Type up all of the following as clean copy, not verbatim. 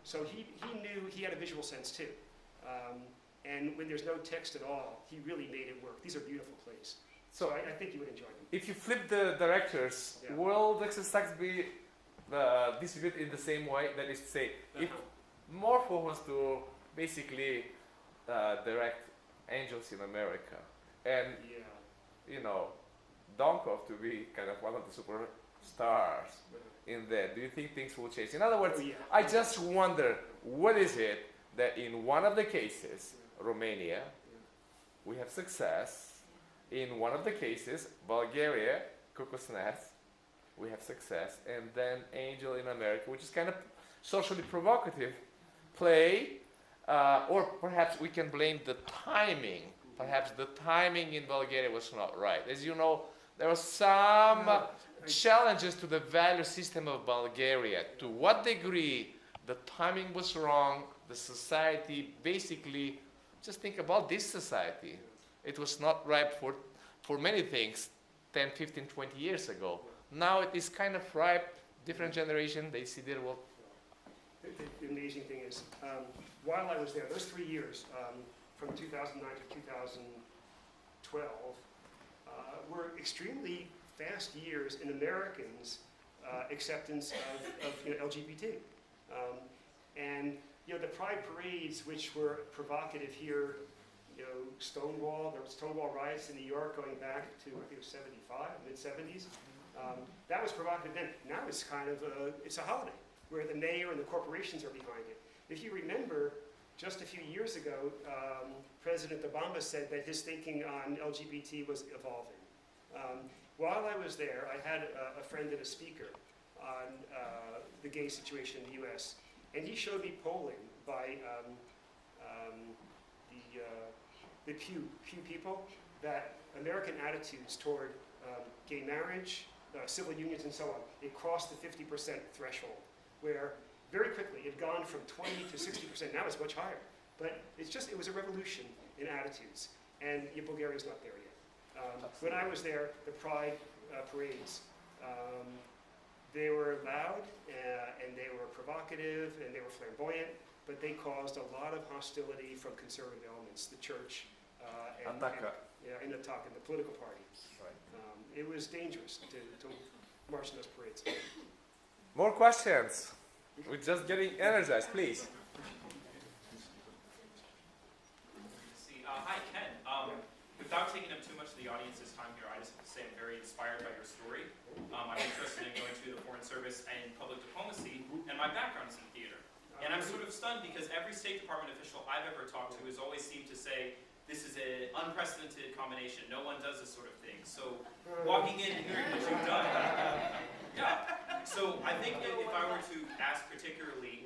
So he knew, he had a visual sense too. And when there's no text at all, he really made it work. These are beautiful plays. So I think you would enjoy them. If you flip the directors, will the success be distributed in the same way? That is to say, if Morpho wants to basically direct Angels in America, and you know, Donkov to be kind of one of the superstars in that, do you think things will change? In other words, I just wonder, what is it that in one of the cases, Romania, we have success. In one of the cases, Bulgaria, Cuckoo, we have success. And then Angel in America, which is kind of socially provocative play. Or perhaps we can blame the timing. Perhaps the timing in Bulgaria was not right. As you know, there were some challenges to the value system of Bulgaria. To what degree the timing was wrong, the society basically, just think about this society. It was not ripe for many things 10, 15, 20 years ago. Now it is kind of ripe, different generation, they see their world. The amazing thing is, while I was there, those 3 years, from 2009 to 2012, were extremely fast years in Americans' acceptance of LGBT. And the pride parades, which were provocative here, Stonewall, there was Stonewall riots in New York going back to, I think it was 75, mid-70s. That was provocative then. Now it's kind of it's a holiday, where the mayor and the corporations are behind it. If you remember, just a few years ago, President Obama said that his thinking on LGBT was evolving. While I was there, I had a friend and a speaker on the gay situation in the US, and he showed me polling by the Pew people, that American attitudes toward gay marriage, civil unions and so on, it crossed the 50% threshold, where very quickly it had gone from 20 to 60%, now it's much higher. But it was a revolution in attitudes, and Bulgaria's not there yet. When I was there, the pride parades, they were loud, and they were provocative, and they were flamboyant, but they caused a lot of hostility from conservative elements, the church, and the political party. Right. It was dangerous to march in those parades. More questions? We're just getting energized, please. Hi, Ken. Without taking up too much of the audience's time here, I just have to say I'm very inspired by your story. I'm interested in going through the Foreign Service and public diplomacy, and my background is in theater. And I'm sort of stunned because every State Department official I've ever talked to has always seemed to say, this is an unprecedented combination. No one does this sort of thing. So walking in and hearing what you've done, So I think if I were to ask particularly,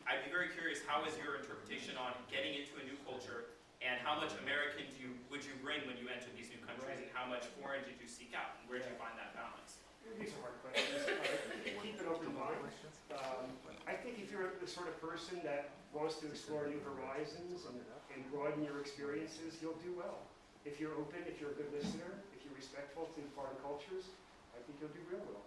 I'd be very curious, how is your interpretation on getting into a new culture, and how much American would you bring when you entered these new countries, and how much foreign did you seek out, and where did you find that balance? These are hard questions. Keep an open mind. I think if you're the sort of person that wants to explore new horizons and broaden your experiences, you'll do well. If you're open, if you're a good listener, if you're respectful to foreign cultures, I think you'll do real well.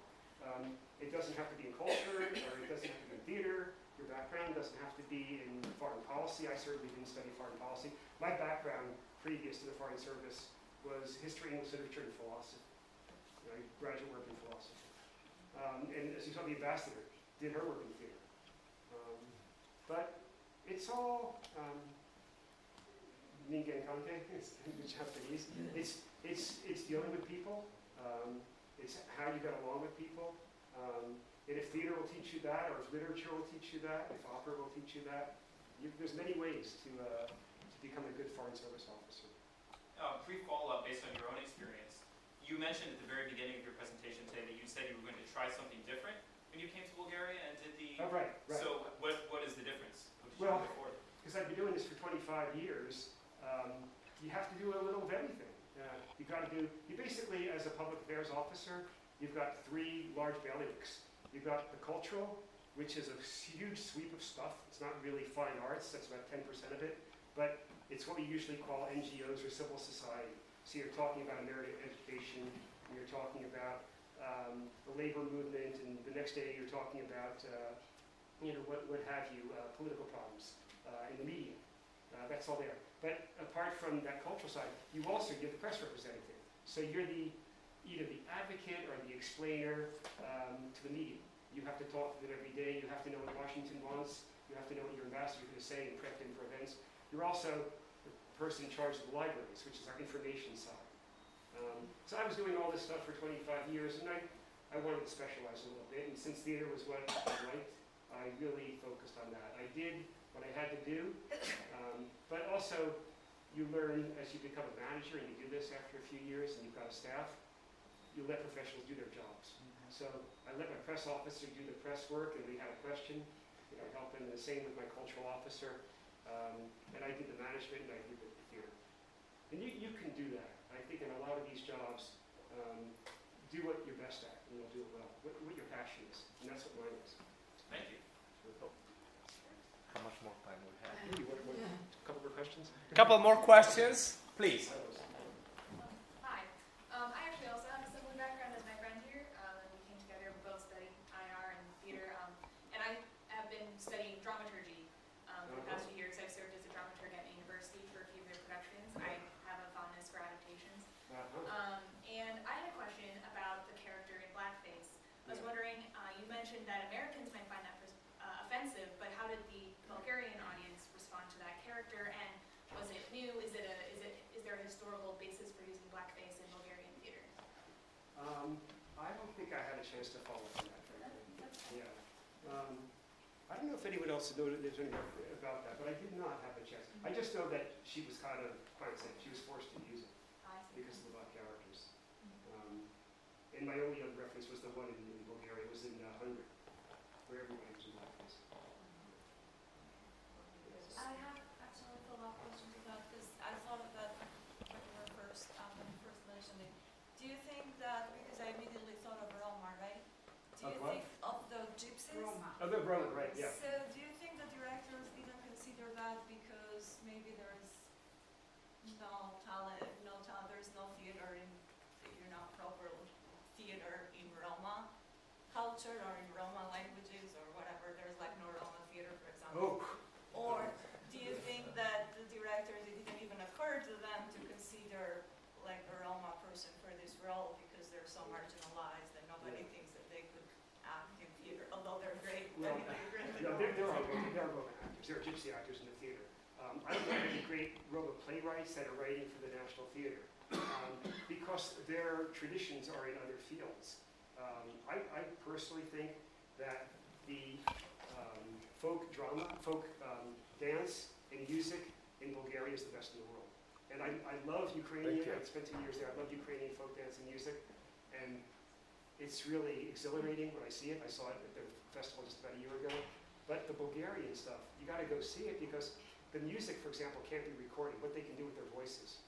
It doesn't have to be in culture, or it doesn't have to be in theater. Your background doesn't have to be in foreign policy. I certainly didn't study foreign policy. My background previous to the Foreign Service was history, English literature, and philosophy. Graduate work in philosophy. And as you saw, the ambassador did her work in theater. But it's all ningen kante, in Japanese. It's dealing with people. It's how you get along with people. And if theater will teach you that, or if literature will teach you that, if opera will teach you that, there's many ways to become a good Foreign Service officer. Brief follow-up based on your own experience. You mentioned at the very beginning of your presentation today that you said you were going to try something different when you came to Bulgaria and did the... Oh, right. So what is the difference? Well, because I've been doing this for 25 years, you have to do a little of everything. You've got to do... You basically, as a public affairs officer, you've got 3 large bailiwicks. You've got the cultural, which is a huge sweep of stuff. It's not really fine arts. That's about 10% of it. But it's what we usually call NGOs or civil society. So you're talking about American education, and you're talking about the labor movement, and the next day you're talking about what have you, political problems in the media. That's all there. But apart from that cultural side, you also give the press representative. So you're either the advocate or the explainer to the media. You have to talk to them every day. You have to know what Washington wants. You have to know what your ambassador is going to say and prep them for events. You're also the person in charge of the libraries, which is our information side. So I was doing all this stuff for 25 years, and I wanted to specialize a little bit. And since theater was what I liked, I really focused on that. I did what I had to do, but also you learn as you become a manager, and you do this after a few years, and you've got a staff, you let professionals do their jobs. So I let my press officer do the press work, and we had a question, help him. The same with my cultural officer, and I did the management, and I did the theater. And you can do that. I think in a lot of these jobs, do what you're best at, and you'll do it well. What your passion is, and that's what mine is. Thank you. How much more time we have? Maybe a couple more questions? A couple more questions, please. Hi. I actually also have a similar background as my friend here. We came together, we both studied IR and theater, and I have been studying dramaturgy for the past few years. I've served as a dramaturg at my university for a few of their productions. I have a fondness for adaptations. And I had a question about the character in blackface. I was wondering, you mentioned that Americans might find that offensive, but how did the Bulgarian audience respond to that character? And was it new? Is there a historical basis for using blackface in Bulgarian theater? I don't think I had a chance to follow up on that. Yeah. I don't know if anyone else knows anything about that, but I did not have a chance. I just know that she was kind of safe. She was forced to use it because of the black characters. And my only other reference was the one in Bulgaria. It was in Hungary, where everybody was in blackface. I have actually follow-up questions about this. I thought of that when you were first, when you first mentioned it. Do you think that, because I immediately thought of Roma, right? Do you think of the gypsies? Roma. Oh, the Roma, right, yeah. So do you think the directors didn't consider that because maybe there is no talent, there's no theater in, proper theater in Roma culture or in Roma languages or whatever, there's like no Roma theater, for example. Oh. Or do you think that the directors, it didn't even occur to them to consider like a Roma person for this role because they're so marginalized that nobody thinks that they could act in theater, although they're great. Well, there are Roma actors. There are gypsy actors in the theater. I don't know any great Roma playwrights that are writing for the National Theater because their traditions are in other fields. I personally think that the folk drama, folk dance and music in Bulgaria is the best in the world. And I love Ukrainian. I spent 2 years there. I love Ukrainian folk dance and music. And it's really exhilarating when I see it. I saw it at the festival just about a year ago. But the Bulgarian stuff, you got to go see it because the music, for example, can't be recorded. What they can do with their voices.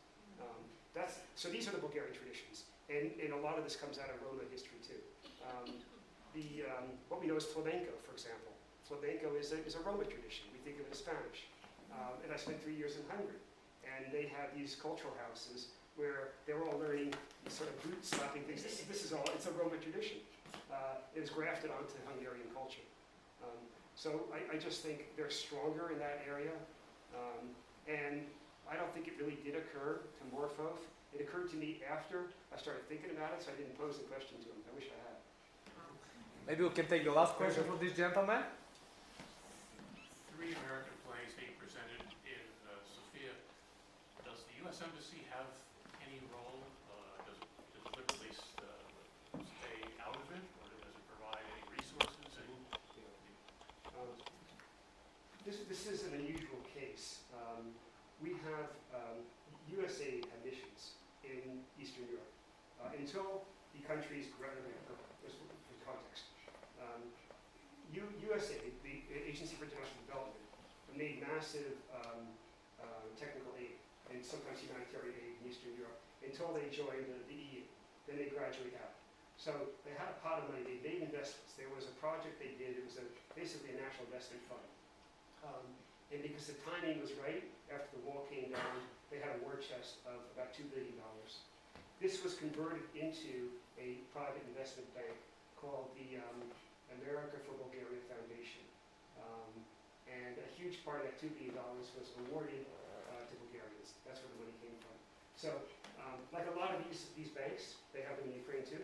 So these are the Bulgarian traditions. And a lot of this comes out of Roma history too. What we know is flamenco, for example. Flamenco is a Roma tradition. We think of it as Spanish. And I spent 3 years in Hungary. And they have these cultural houses where they're all learning these sort of boot slapping things. This is all, it's a Roma tradition. It was grafted onto Hungarian culture. So I just think they're stronger in that area. And I don't think it really did occur to Morfov. It occurred to me after I started thinking about it, so I didn't pose the question to him. I wish I had. Maybe we can take the last question from this gentleman. 3 American plays being presented in Sofia. Does the U.S. Embassy have any role? Does the Liberty stay out of it, or does it provide any resources? This is an unusual case. We have USAID had missions in Eastern Europe until the countries just for context. USAID, the Agency for International Development, made massive technical aid and sometimes humanitarian aid in Eastern Europe until they joined the EU. Then they graduate out. So they had a pot of money. They made investments. There was a project they did. It was basically a national investment fund. And because the timing was right, after the wall came down, they had a war chest of about $2 billion. This was converted into a private investment bank called the America for Bulgaria Foundation. And a huge part of that $2 billion was awarded to Bulgarians. That's where the money came from. So, like a lot of these banks, they have them in Ukraine too.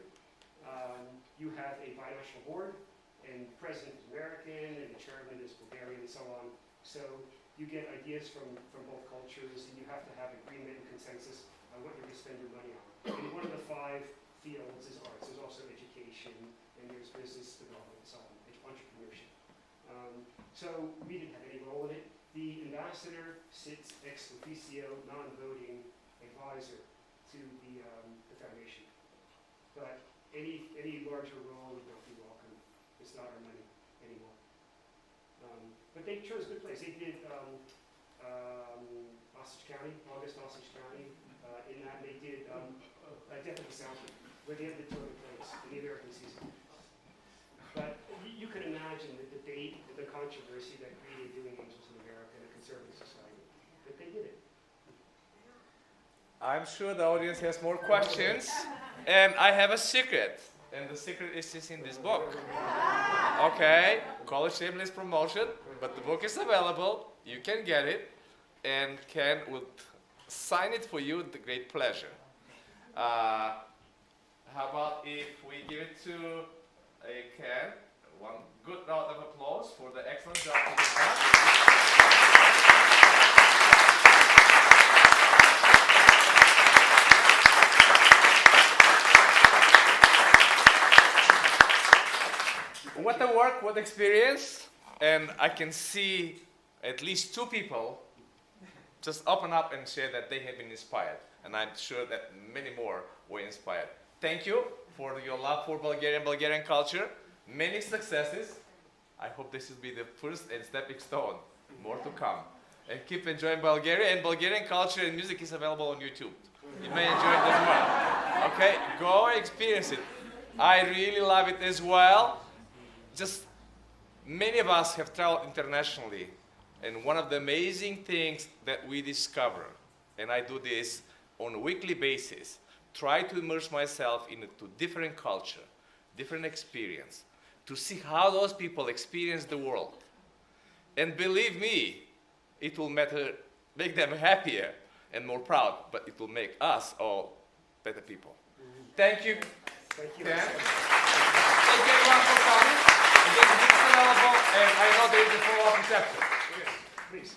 You have a binational board, and the president is American, and the chairman is Bulgarian, and so on. So you get ideas from both cultures, and you have to have agreement and consensus on what you're going to spend your money on. And one of the 5 fields is arts. There's also education, and there's business development, and so on, entrepreneurship. So we didn't have any role in it. The ambassador sits ex officio, non-voting advisor to the foundation. But any larger role would not be welcome. It's not our money anymore. But they chose a good place. They did Osage County, Osage County. In that they did Death of the Southland, where they had the toilet plates in the American season. But you can imagine the debate, the controversy that created Doing Angels in America in a conservative society. But they did it. I'm sure the audience has more questions, and I have a secret, and the secret is just in this book. Okay, call it shameless promotion, but the book is available. You can get it, and Ken would sign it for you with great pleasure. How about if we give it to Ken? One good round of applause for the excellent job he did done. What a work, what experience, and I can see at least 2 people just open up and share that they have been inspired, and I'm sure that many more were inspired. Thank you for your love for Bulgarian culture. Many successes. I hope this will be the first and stepping stone. More to come. And keep enjoying Bulgaria, and Bulgarian culture and music is available on YouTube. You may enjoy it as well. Okay, go and experience it. I really love it as well. Just many of us have traveled internationally, and one of the amazing things that we discover, and I do this on a weekly basis, try to immerse myself into different culture, different experience, to see how those people experience the world. And believe me, it will make them happier and more proud, but it will make us all better people. Thank you. Thank you. Ken. Thank you everyone for coming. Again, it's available, and I know there is a follow-up reception. Yes, please.